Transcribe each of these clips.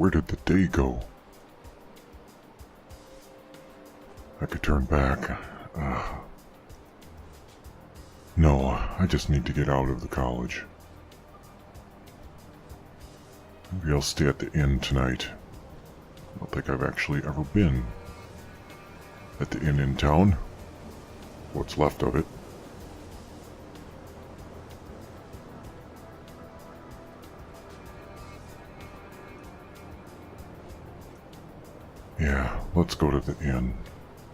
Where did the day go? I could turn back. No, I just need to get out of the college. Maybe I'll stay at the inn tonight. I don't think I've actually ever been at the inn in town. What's left of it. Yeah, let's go to the inn.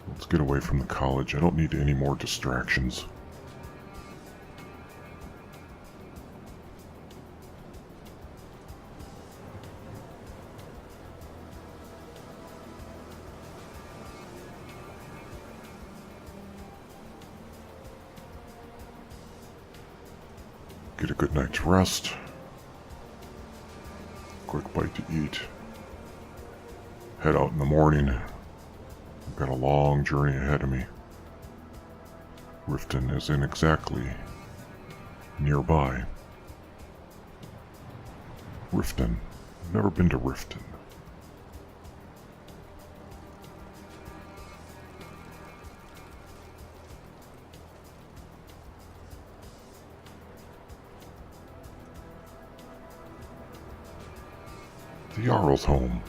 Let's get away from the college. I don't need any more distractions. Get a good night's rest. Quick bite to eat. Head out in the morning. I've got a long journey ahead of me. Riften isn't exactly nearby. Riften. I've never been to Riften. The Jarl's home.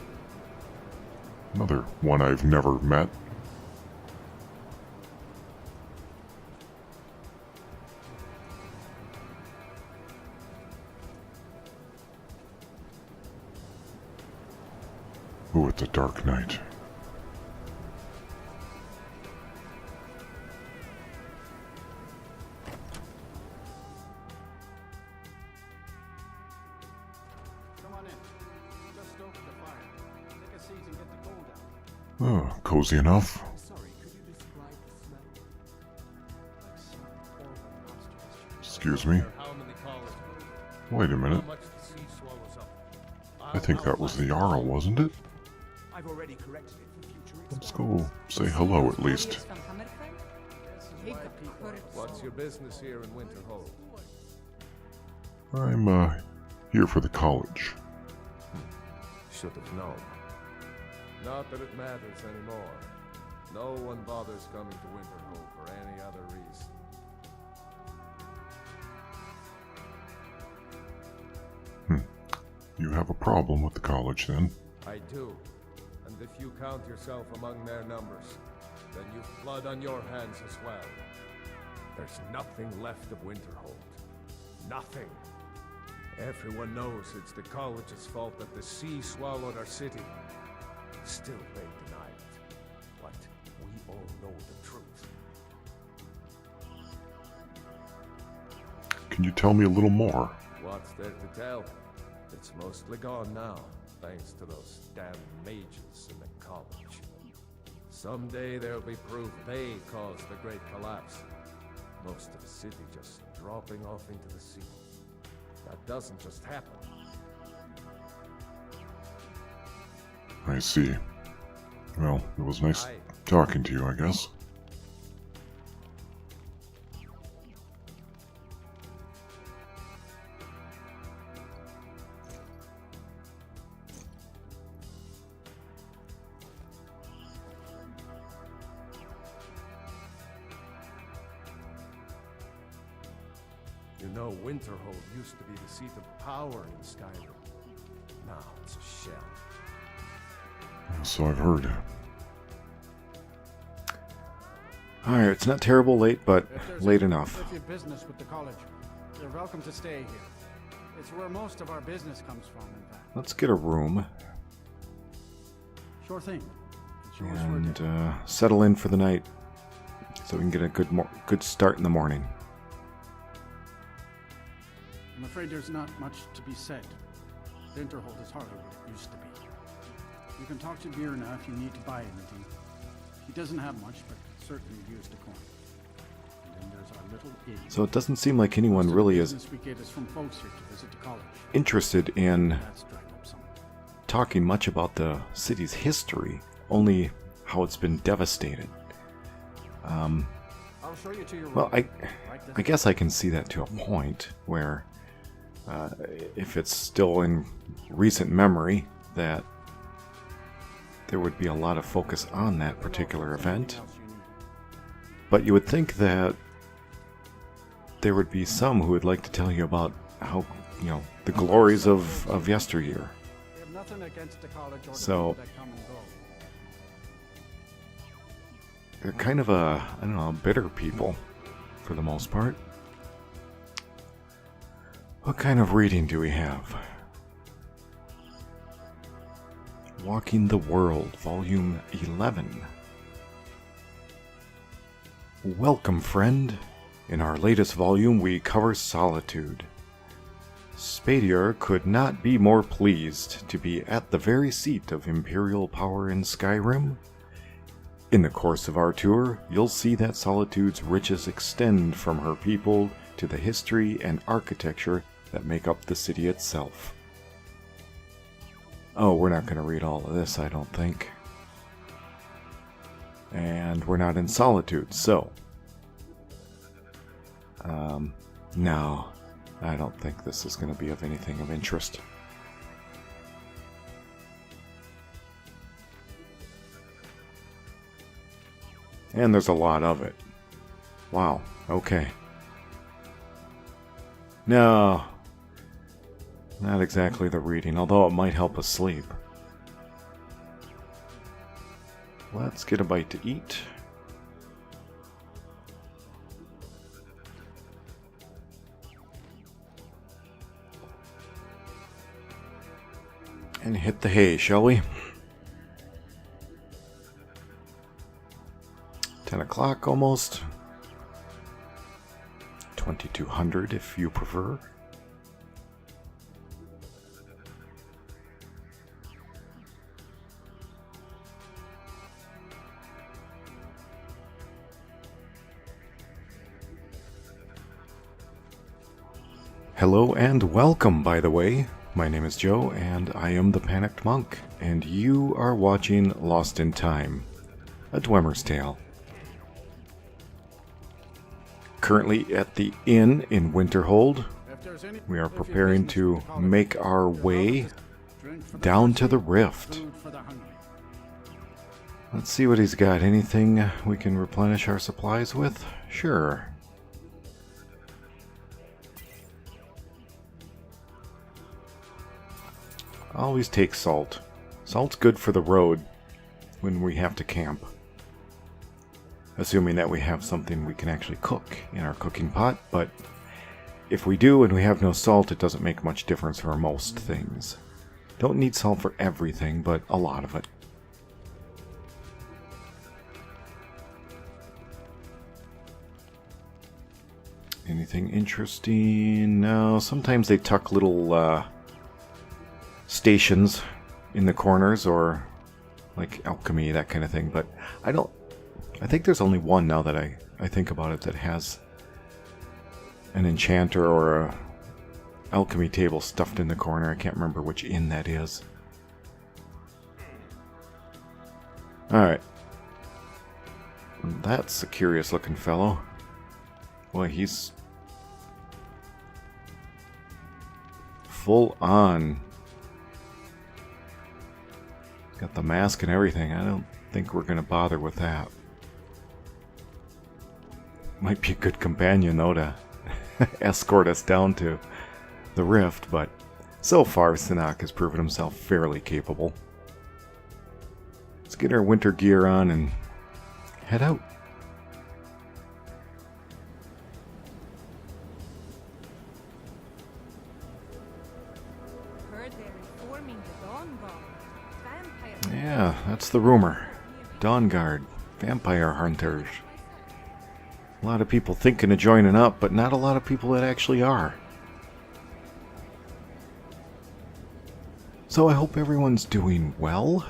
Another one I've never met. Oh, it's a dark night. Oh, cozy enough. Excuse me. Wait a minute. I think that was the Jarl, wasn't it? Let's go say hello at least. What's your business here in Winterhold? I'm here for the college. Should have known. Not that it matters anymore. No one bothers coming to Winterhold for any other reason. You have a problem with the college then? I do. And if you count yourself among their numbers, then you've blood on your hands as well. There's nothing left of Winterhold. Nothing. Everyone knows it's the college's fault that the sea swallowed our city. Still, they deny it. But we all know the truth. Can you tell me a little more? What's there to tell? It's mostly gone now, thanks to those damn mages in the college. Someday there'll be proof they caused the Great Collapse. Most of the city just dropping off into the sea. That doesn't just happen. I see. Well, it was nice talking to you, I guess. You know, Winterhold used to be the seat of power in Skyrim. Now it's a shell. So I've heard. Alright, it's not terrible late, but late enough. If you have business with the college, you're welcome to stay here. It's where most of our business comes from, in fact. Let's get a room Sure thing. It's yours for a and day. settle in for the night so we can get a good start in the morning. I'm afraid there's not much to be said. Winterhold is hardly what it used to be. You can talk to Birna if you need to buy anything. He doesn't have much, but certainly used a coin. And then there's our little inn. So it doesn't seem like anyone really is Business we get is from folks here to visit the college. interested in That's dried up some. talking much about the city's history, only how it's been devastated. I'll show you to your Well, room. I guess I can see that to a point where if it's still in recent memory that there would be a lot of focus on that particular event. But you would think that there would be some who would like to tell you about how, you know, the glories of yesteryear. We have nothing against the college or the So- people that come and go. They're kind of I don't know, bitter people, for the most part. What kind of reading do we have? Walking the World, Volume 11. Welcome, friend. In our latest volume, we cover solitude. Spadier could not be more pleased to be at the very seat of imperial power in Skyrim. In the course of our tour, you'll see that Solitude's riches extend from her people to the history and architecture that make up the city itself. Oh, we're not going to read all of this, I don't think. And we're not in Solitude, so... no, I don't think this is going to be of anything of interest. And there's a lot of it. Wow, okay. No, not exactly the reading, although it might help us sleep. Let's get a bite to eat. And hit the hay, shall we? 10 o'clock almost. 2200 if you prefer. Hello and welcome, by the way. My name is Joe, and I am the Panicked Monk, and you are watching Lost in Time, a Dwemer's Tale. Currently at the inn in Winterhold, If there's any- we are if your preparing business to with the college, make our way drink for the down to thirsty, the rift. food for the hungry. Let's see what he's got. Anything we can replenish our supplies with? Sure. Always take salt. Salt's good for the road when we have to camp. Assuming that we have something we can actually cook in our cooking pot, but if we do and we have no salt, it doesn't make much difference for most things. Don't need salt for everything, but a lot of it. Anything interesting? No, sometimes they tuck little stations in the corners, or like alchemy, that kind of thing, but I think there's only one now that I think about it that has an enchanter or a alchemy table stuffed in the corner. I can't remember which inn that is. Alright. That's a curious looking fellow. Boy, he's full on. Got the mask and everything. I don't think we're going to bother with that. Might be a good companion, though, to escort us down to the rift, but so far Szenac has proven himself fairly capable. Let's get our winter gear on and head out. Heard they're reforming the Dawn Guard. Vampire. Yeah, that's the rumor. Dawn Guard, vampire hunters. A lot of people thinking of joining up, but not a lot of people that actually are. So I hope everyone's doing well.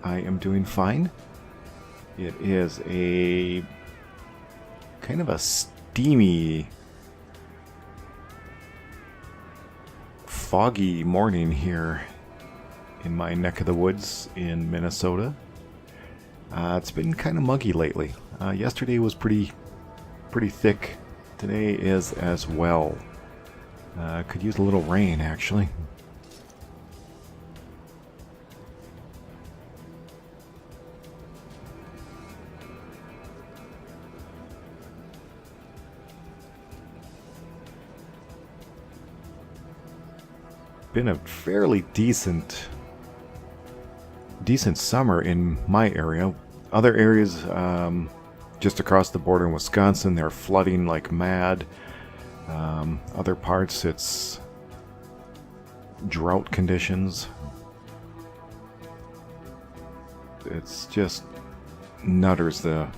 I am doing fine. It is a kind of a steamy, foggy morning here in my neck of the woods in Minnesota. It's been kind of muggy lately. Yesterday was pretty thick. Today is as well. Could use a little rain, actually. been a fairly decent summer in my area. Other areas just across the border in Wisconsin, they're flooding like mad. Other parts, it's drought conditions. It's just nutters, the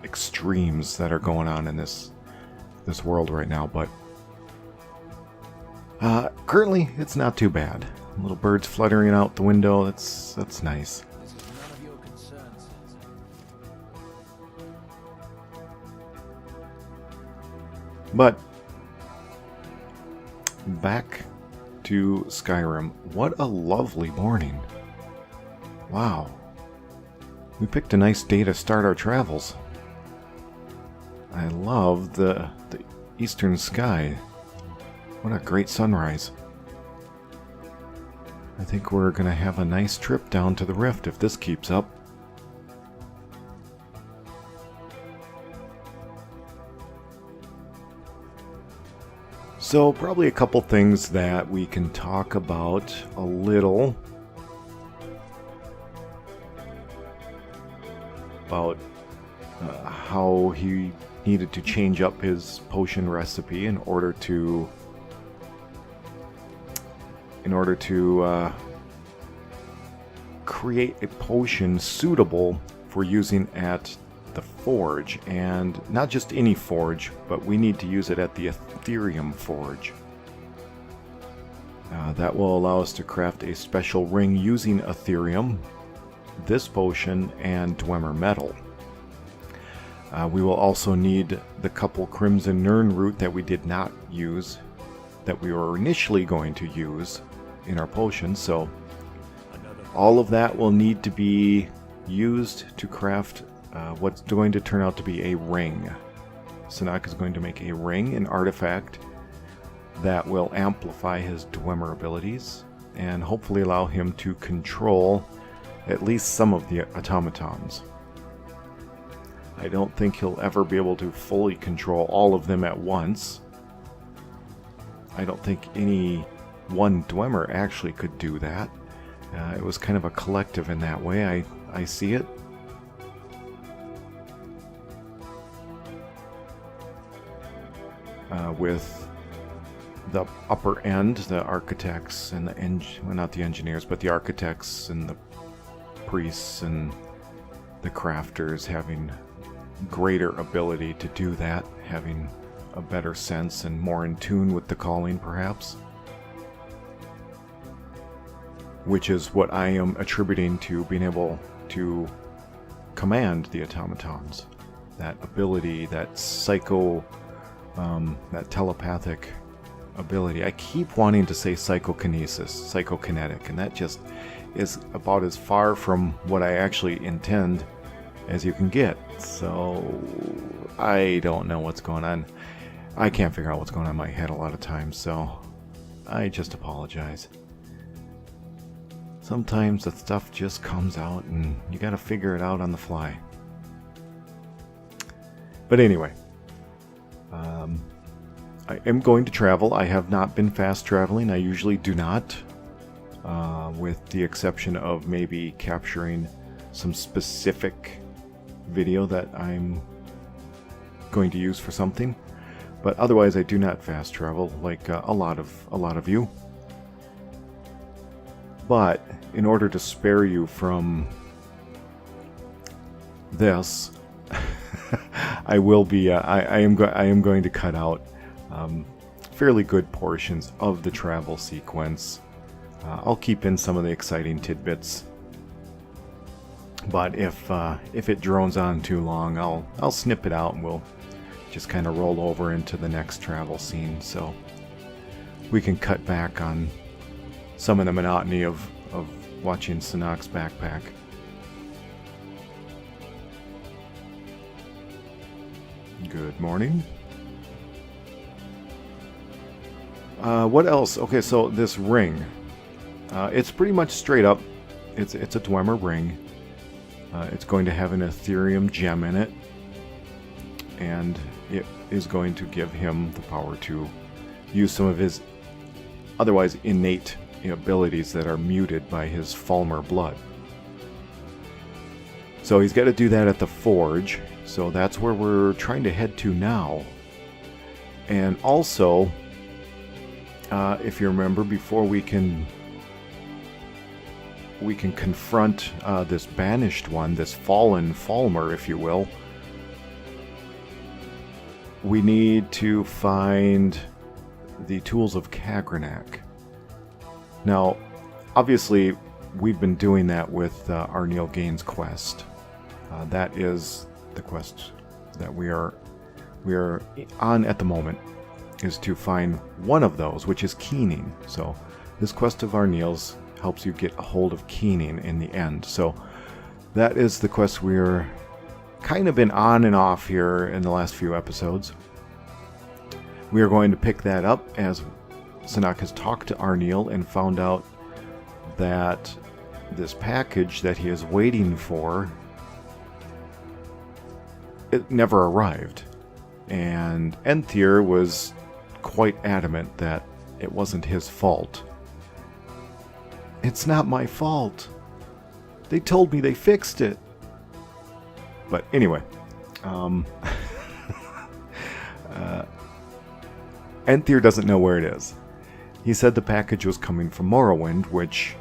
extremes that are going on in this world right now. But currently, it's not too bad. Little birds fluttering out the window. That's nice. This is none of your concern, citizen. But back to Skyrim. What a lovely morning. Wow. We picked a nice day to start our travels. I love the eastern sky. What a great sunrise. I think we're going to have a nice trip down to the Rift if this keeps up. So probably a couple things that we can talk about a little. About how he needed to change up his potion recipe in order to create a potion suitable for using at the forge, and not just any forge, but we need to use it at the Aetherium Forge. That will allow us to craft a special ring using Aetherium, this potion, and Dwemer metal. We will also need the couple Crimson Nirn root that we did not use, that we were initially going to use in our potion, so all of that will need to be used to craft what's going to turn out to be a ring. Szenac is going to make a ring, an artifact that will amplify his Dwemer abilities and hopefully allow him to control at least some of the automatons. I don't think he'll ever be able to fully control all of them at once. I don't think any one Dwemer actually could do that. It was kind of a collective in that way. I see it. With the upper end, the architects and the well, not the engineers, but the architects and the priests and the crafters having greater ability to do that, having a better sense and more in tune with the calling, perhaps. Which is what I am attributing to being able to command the automatons. That ability, that that telepathic ability. I keep wanting to say psychokinesis, psychokinetic, and that just is about as far from what I actually intend as you can get. So I don't know what's going on. I can't figure out what's going on in my head a lot of times, so I just apologize. Sometimes the stuff just comes out and you gotta figure it out on the fly. But anyway, I am going to travel. I have not been fast traveling. I usually do not, with the exception of maybe capturing some specific video that I'm going to use for something. But otherwise, I do not fast travel like a lot of you. But in order to spare you from this, I will be. I am going to cut out fairly good portions of the travel sequence. I'll keep in some of the exciting tidbits, but if it drones on too long, I'll snip it out and we'll just kind of roll over into the next travel scene, so we can cut back on some of the monotony of watching Szenac's backpack. Good morning. What else? Okay, so this ring. It's pretty much straight up. It's a Dwemer ring. It's going to have an Aetherium gem in it. And it is going to give him the power to use some of his otherwise innate abilities that are muted by his Falmer blood. So he's got to do that at the Forge, so that's where we're trying to head to now. And also, if you remember, before we can confront this banished one, this fallen Falmer, if you will, we need to find the tools of Kagranak. Now, obviously, we've been doing that with Arniel Gain's quest. That is the quest that we are on at the moment, is to find one of those, which is keening. So this quest of Arniel's helps you get a hold of keening in the end. So that is the quest we're kind of been on and off here in the last few episodes. We are going to pick that up as Szenac has talked to Arniel and found out that this package that he is waiting for, it never arrived. And Aetherium was quite adamant that it wasn't his fault. It's not my fault. They told me they fixed it. But anyway, Aetherium doesn't know where it is. He said the package was coming from Morrowind, which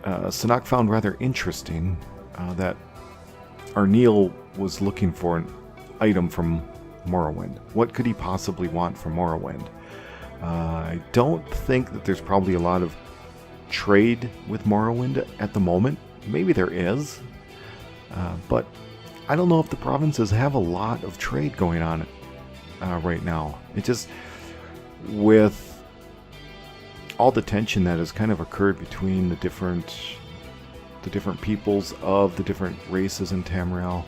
Szenac found rather interesting, that Arniel was looking for an item from Morrowind. What could he possibly want from Morrowind? I don't think that there's probably a lot of trade with Morrowind at the moment. Maybe there is, but I don't know if the provinces have a lot of trade going on right now. It just, with all the tension that has kind of occurred between the different peoples of the different races in Tamriel,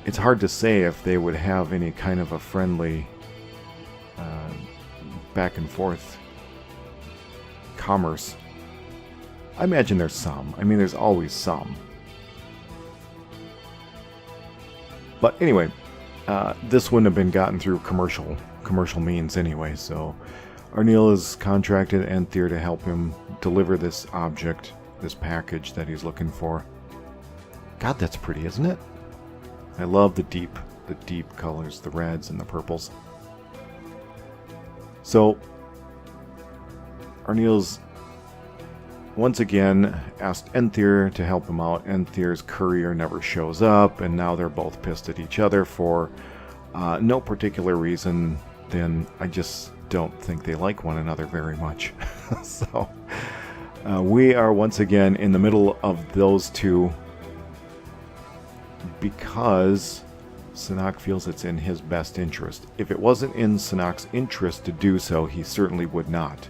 it's hard to say if they would have any kind of a friendly back and forth commerce. I imagine there's some. I mean, there's always some. But anyway, this wouldn't have been gotten through commercial means anyway, so Arniel has contracted Aetherium to help him deliver this object, this package that he's looking for. God, that's pretty, isn't it? I love the deep colors, the reds and the purples. So Arniel's once again asked Aetherium to help him out. Aetherium's courier never shows up, and now they're both pissed at each other for no particular reason. Then I just don't think they like one another very much. So we are once again in the middle of those two, because Szenac feels it's in his best interest. If it wasn't in Szenac's interest to do so, he certainly would not.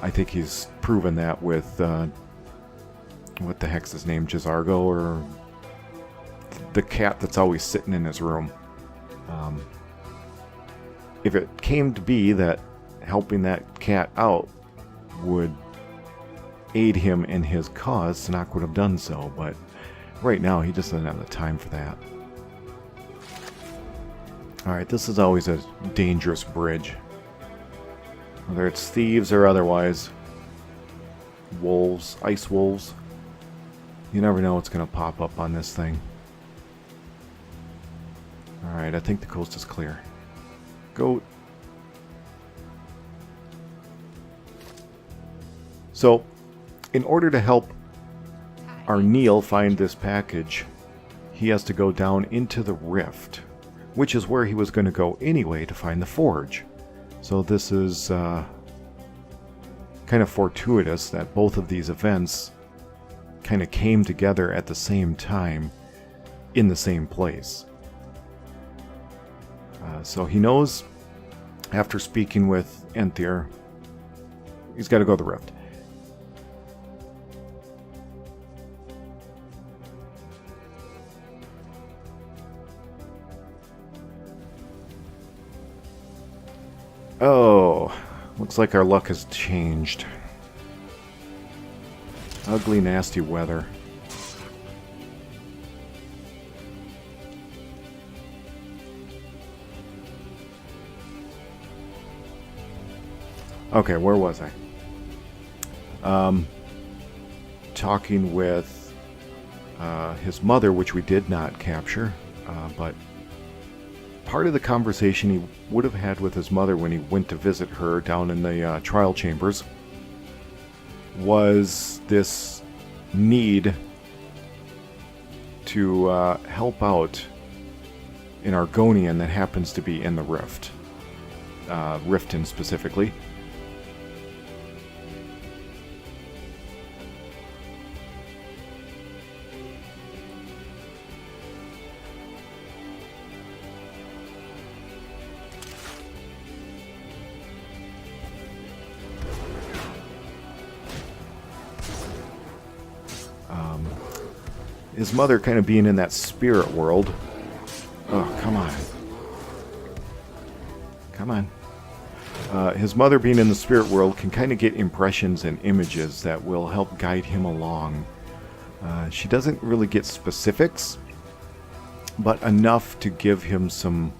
I think he's proven that with what the heck's his name, Jazargo, or the cat that's always sitting in his room. If it came to be that helping that cat out would aid him in his cause, Szenac would have done so, but right now he just doesn't have the time for that. Alright, this is always a dangerous bridge. Whether it's thieves or otherwise. Wolves, ice wolves. You never know what's going to pop up on this thing. Alright, I think the coast is clear. Go. So, in order to help Arniel find this package, he has to go down into the rift, which is where he was going to go anyway to find the forge. So this is kind of fortuitous that both of these events kind of came together at the same time in the same place. So he knows, after speaking with Aetherium, he's got to go to the rift. Oh, looks like our luck has changed. Ugly, nasty weather. Okay, where was I? Talking with his mother, which we did not capture, but part of the conversation he would have had with his mother when he went to visit her down in the trial chambers was this need to help out an Argonian that happens to be in the rift. Riften specifically. His mother kind of being in that spirit world. Oh, come on. Come on. His mother being in the spirit world can kind of get impressions and images that will help guide him along. She doesn't really get specifics, but enough to give him some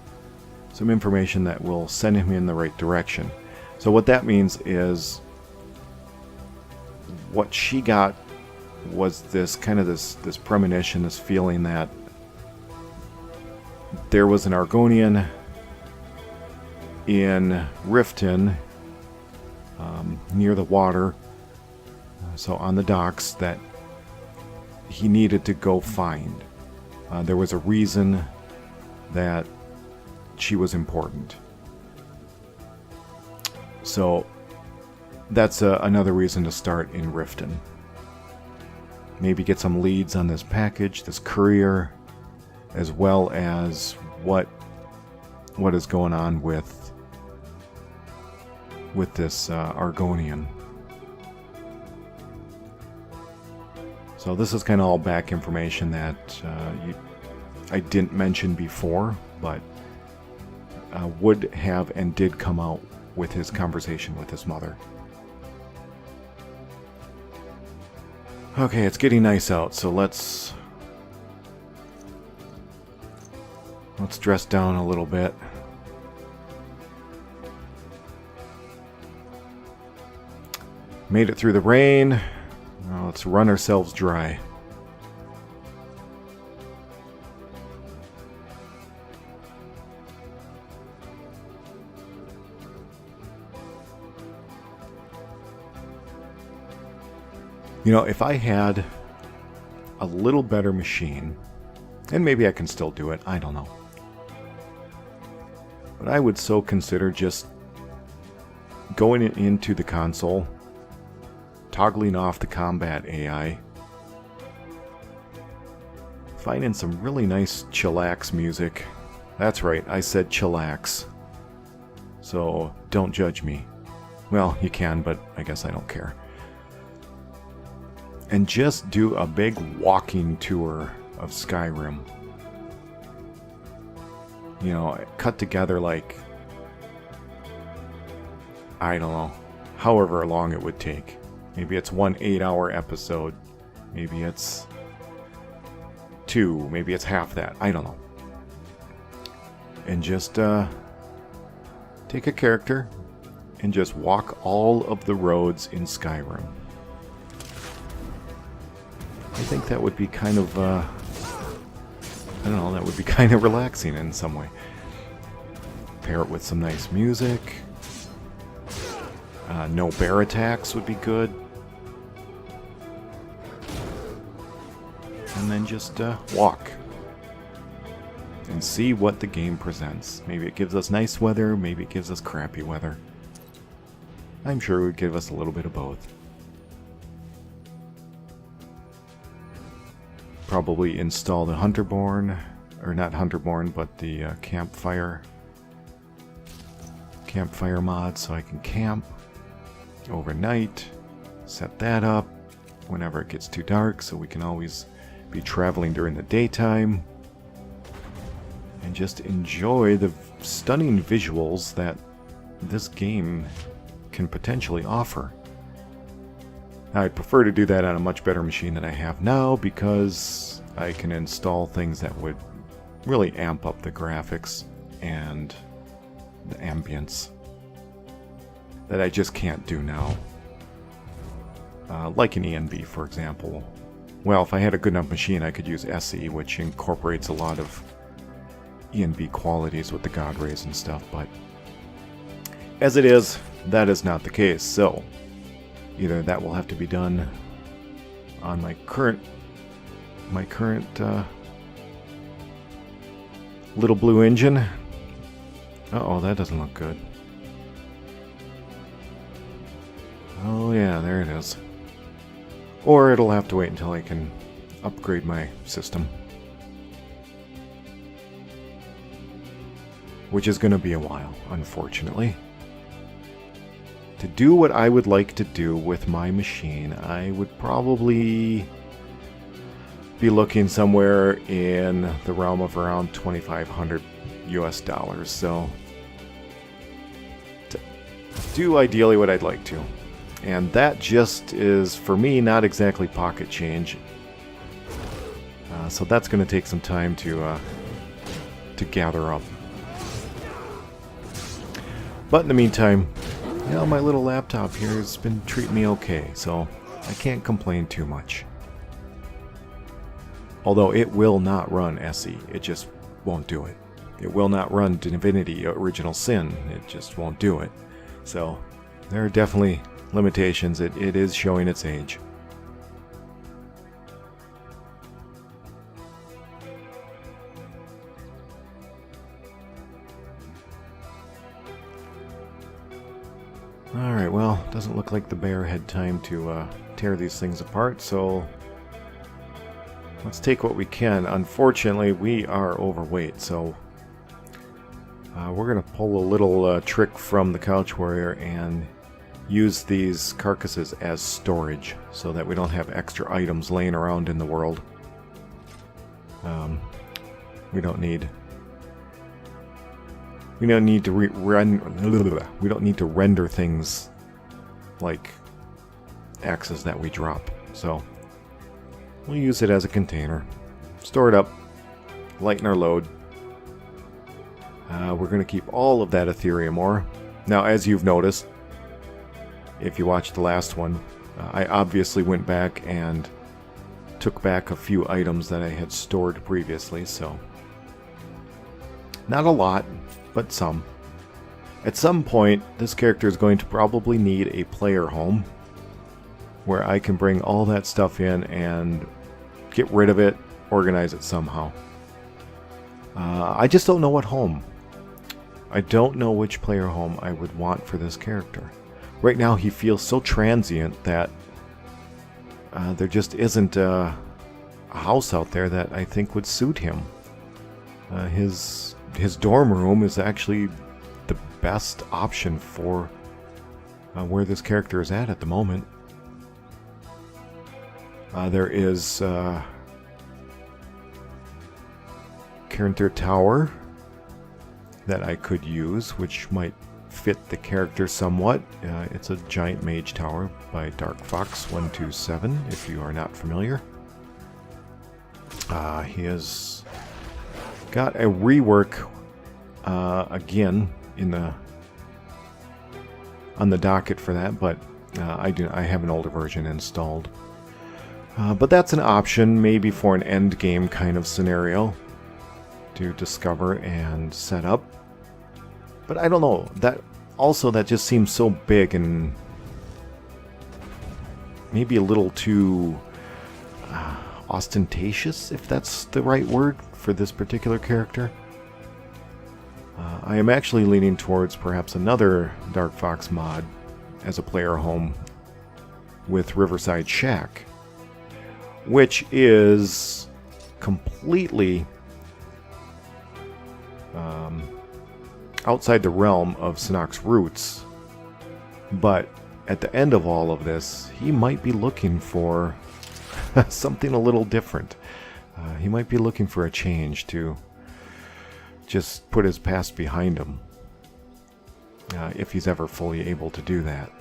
information that will send him in the right direction. So what that means is what she got was this kind of this premonition, this feeling that there was an Argonian in Riften, near the water, so on the docks, that he needed to go find. There was a reason that she was important. So that's another reason to start in Riften. Maybe get some leads on this package, this courier, as well as what is going on with this Argonian. So this is kind of all back information that I didn't mention before, but would have and did come out with his conversation with his mother. Okay, it's getting nice out, so let's dress down a little bit. Made it through the rain. Now let's run ourselves dry. You know, if I had a little better machine, and maybe I can still do it, I don't know. But I would so consider just going into the console, toggling off the combat AI, finding some really nice chillax music. That's right, I said chillax. So don't judge me. Well, you can, but I guess I don't care. And just do a big walking tour of Skyrim. You know, cut together like, I don't know, however long it would take. Maybe it's 1 8-hour episode. Maybe it's 2. Maybe it's half that. I don't know. And just take a character and just walk all of the roads in Skyrim. I think that would be kind of, I don't know, that would be kind of relaxing in some way. Pair it with some nice music. No bear attacks would be good. And then just walk. And see what the game presents. Maybe it gives us nice weather, maybe it gives us crappy weather. I'm sure it would give us a little bit of both. Probably install the Hunterborn, or not Hunterborn, but the campfire mod, so I can camp overnight. Set that up whenever it gets too dark, so we can always be traveling during the daytime. And just enjoy the stunning visuals that this game can potentially offer. Now, I'd prefer to do that on a much better machine than I have now, because I can install things that would really amp up the graphics and the ambience. that I just can't do now. Like an ENB, for example. Well, if I had a good enough machine, I could use SE, which incorporates a lot of ENB qualities with the God Rays and stuff, but as it is, that is not the case, so either that will have to be done on my current little blue engine. Uh-oh, that doesn't look good. Oh yeah, there it is. Or it'll have to wait until I can upgrade my system. Which is going to be a while, unfortunately. To do what I would like to do with my machine, I would probably be looking somewhere in the realm of around $2,500 US. So, to do ideally what I'd like to. And that just is, for me, not exactly pocket change. So that's going to take some time to gather up. But in the meantime, you know, my little laptop here has been treating me okay, so I can't complain too much. Although it will not run SE, it just won't do it. It will not run Divinity Original Sin, it just won't do it. So there are definitely limitations. It is showing its age. Alright, well, doesn't look like the bear had time to tear these things apart, so let's take what we can. Unfortunately, we are overweight, so we're going to pull a little trick from the Couch Warrior and use these carcasses as storage so that we don't have extra items laying around in the world. We don't need to we don't need to render things like axes that we drop. So we'll use it as a container, store it up, lighten our load. We're going to keep all of that Aetherium ore. Now, as you've noticed, if you watched the last one, I obviously went back and took back a few items that I had stored previously, so not a lot, but some. At some point, this character is going to probably need a player home where I can bring all that stuff in and get rid of it, organize it somehow. I just don't know what home. I don't know which player home I would want for this character. Right now he feels so transient that there just isn't a house out there that I think would suit him. His dorm room is actually the best option for where this character is at the moment. There is Cairnthir Tower that I could use, which might fit the character somewhat. It's a giant mage tower by Dark Fox 127, if you are not familiar. He has got a rework again on the docket for that, but I have an older version installed. But that's an option, maybe for an end game kind of scenario to discover and set up. But I don't know, that just seems so big and maybe a little too ostentatious, if that's the right word for this particular character. I am actually leaning towards perhaps another Dark Fox mod as a player home with Riverside Shack, which is completely outside the realm of Szenac's roots. But at the end of all of this, he might be looking for something a little different. He might be looking for a change to just put his past behind him, if he's ever fully able to do that.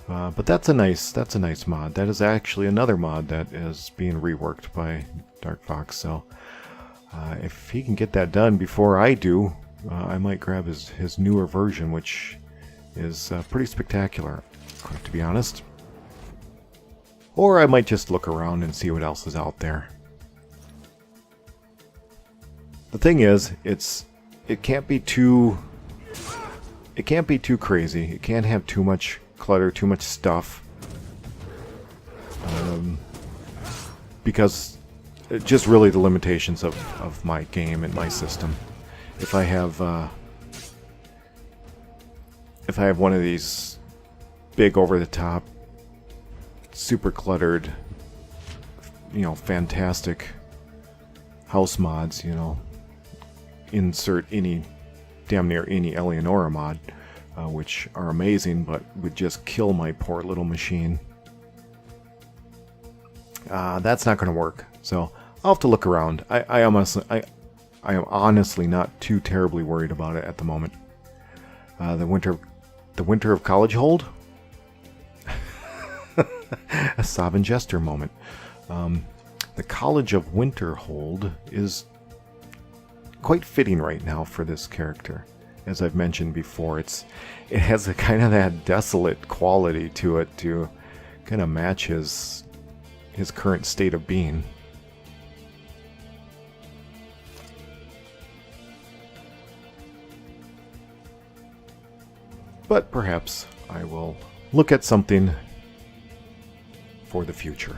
But that's a nice mod. That is actually another mod that is being reworked by Dark Fox. So if he can get that done before I do, I might grab his newer version, which is pretty spectacular, to be honest. Or I might just look around and see what else is out there. The thing is, it can't be too crazy. It can't have too much clutter, too much stuff. Because just really the limitations of my game and my system. If I have one of these big over-the-top, super cluttered, fantastic house mods, insert damn near any Eleonora mod, which are amazing, but would just kill my poor little machine. That's not going to work. So I'll have to look around. I am honestly not too terribly worried about it at the moment. The winter of college hold. A Sovereign Jester moment. The College of Winterhold is quite fitting right now for this character. As I've mentioned before, it has a kind of that desolate quality to it to kind of match his current state of being. But perhaps I will look at something for the future.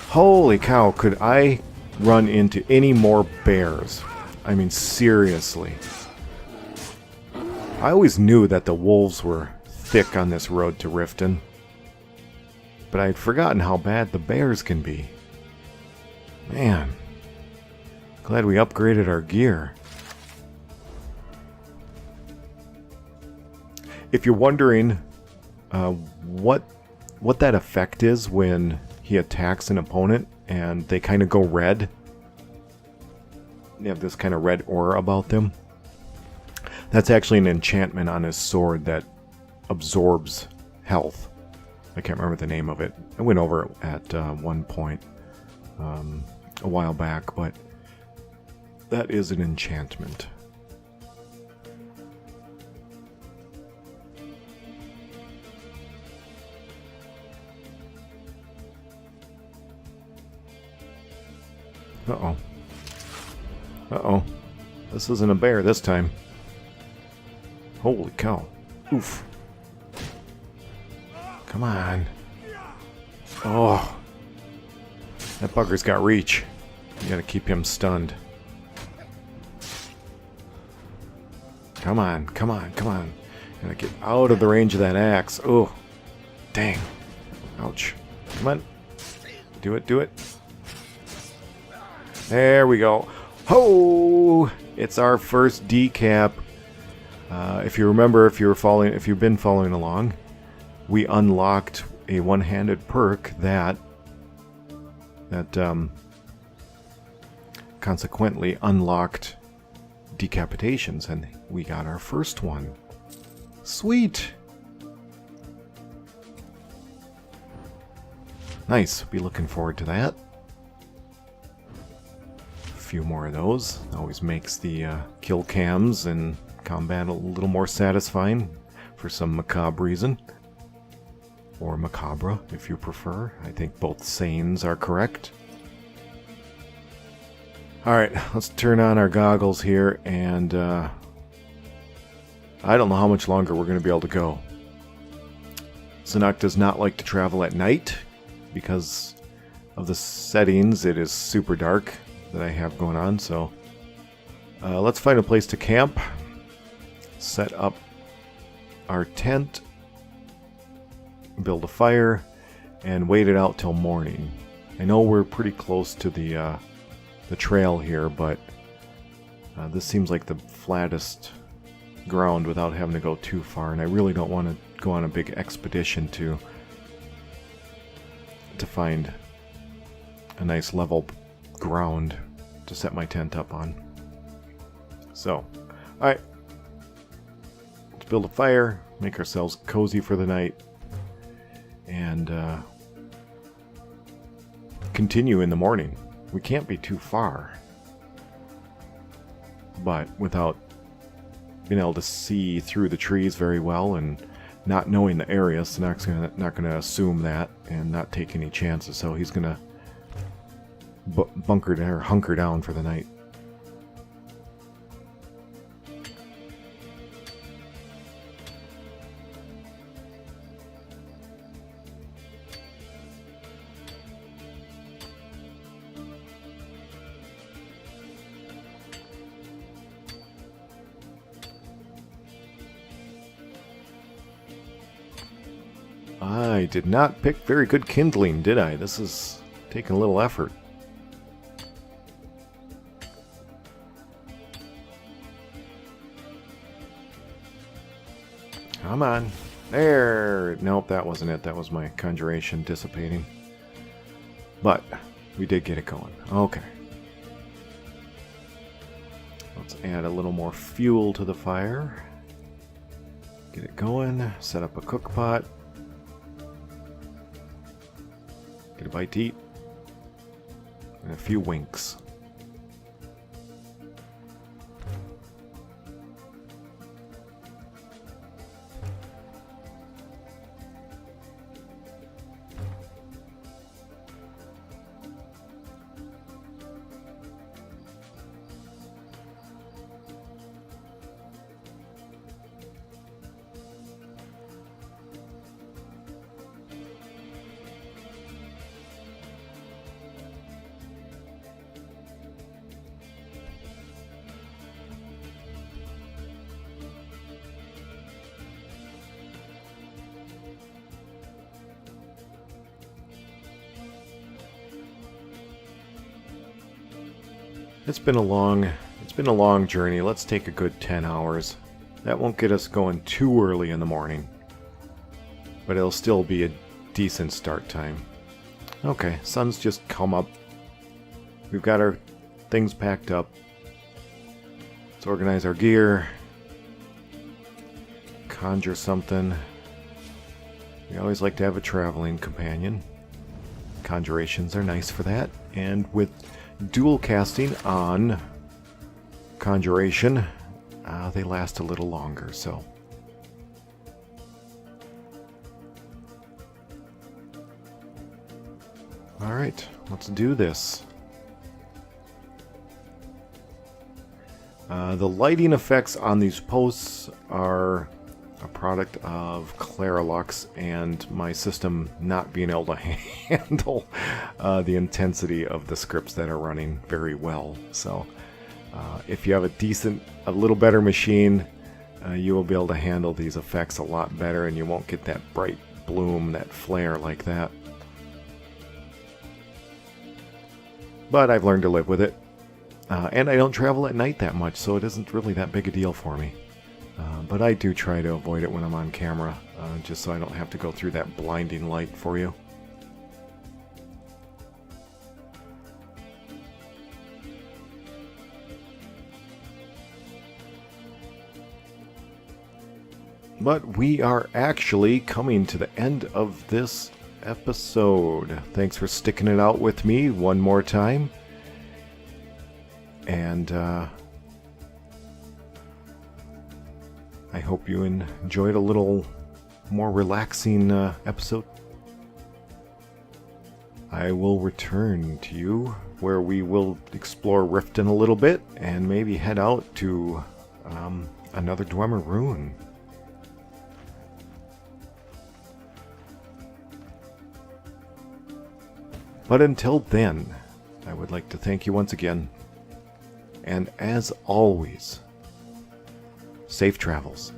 Holy cow, could I run into any more bears? I mean, seriously. I always knew that the wolves were thick on this road to Riften, but I had forgotten how bad the bears can be. Man, glad we upgraded our gear. If you're wondering what that effect is when he attacks an opponent and they kind of go red, they have this kind of red aura about them. That's actually an enchantment on his sword that absorbs health. I can't remember the name of it. I went over it at one point a while back, but that is an enchantment. Uh-oh. Uh-oh. This isn't a bear this time. Holy cow. Oof. Come on. Oh. That bugger's got reach. You gotta keep him stunned. Come on, come on, come on. Gotta get out of the range of that axe. Oh. Dang. Ouch. Come on. Do it, do it. There we go. Ho! It's our first decap. If you remember, if you've been following along, we unlocked a one-handed perk that consequently unlocked decapitations, and we got our first one. Sweet. Nice. Be looking forward to that. Few more of those. Always makes the kill cams and combat a little more satisfying for some macabre reason. Or macabre, if you prefer. I think both sayings are correct. Alright, let's turn on our goggles here, and I don't know how much longer we're going to be able to go. Szenac does not like to travel at night because of the settings. It is super dark that I have going on, so let's find a place to camp, set up our tent, build a fire, and wait it out till morning. I know we're pretty close to the trail here, but this seems like the flattest ground without having to go too far, and I really don't want to go on a big expedition to find a nice level ground to set my tent up on. So, alright. Let's build a fire, make ourselves cozy for the night, and continue in the morning. We can't be too far. but without being able to see through the trees very well and not knowing the area, Szenac's not gonna assume that and not take any chances. So he's gonna hunker down for the night. I did not pick very good kindling, did I? This is taking a little effort. Come on. There. Nope, that wasn't it. That was my conjuration dissipating. But we did get it going. Okay. Let's add a little more fuel to the fire. Get it going. Set up a cook pot. Get a bite to eat. And a few winks. It's been a long journey. Let's take a good 10 hours. That won't get us going too early in the morning, but it'll still be a decent start time. Okay, sun's just come up. We've got our things packed up. Let's organize our gear. Conjure something. We always like to have a traveling companion. Conjurations are nice for that. And with dual casting on conjuration, they last a little longer, so. Alright, let's do this. The lighting effects on these posts are a product of Claralux and my system not being able to handle the intensity of the scripts that are running very well. So if you have a little better machine, you will be able to handle these effects a lot better, and you won't get that bright bloom, that flare like that. But I've learned to live with it. And I don't travel at night that much, so it isn't really that big a deal for me. But I do try to avoid it when I'm on camera, just so I don't have to go through that blinding light for you. But we are actually coming to the end of this episode. Thanks for sticking it out with me one more time. And I hope you enjoyed a little more relaxing episode. I will return to you where we will explore Riften a little bit and maybe head out to another Dwemer rune. But until then, I would like to thank you once again. And as always, safe travels.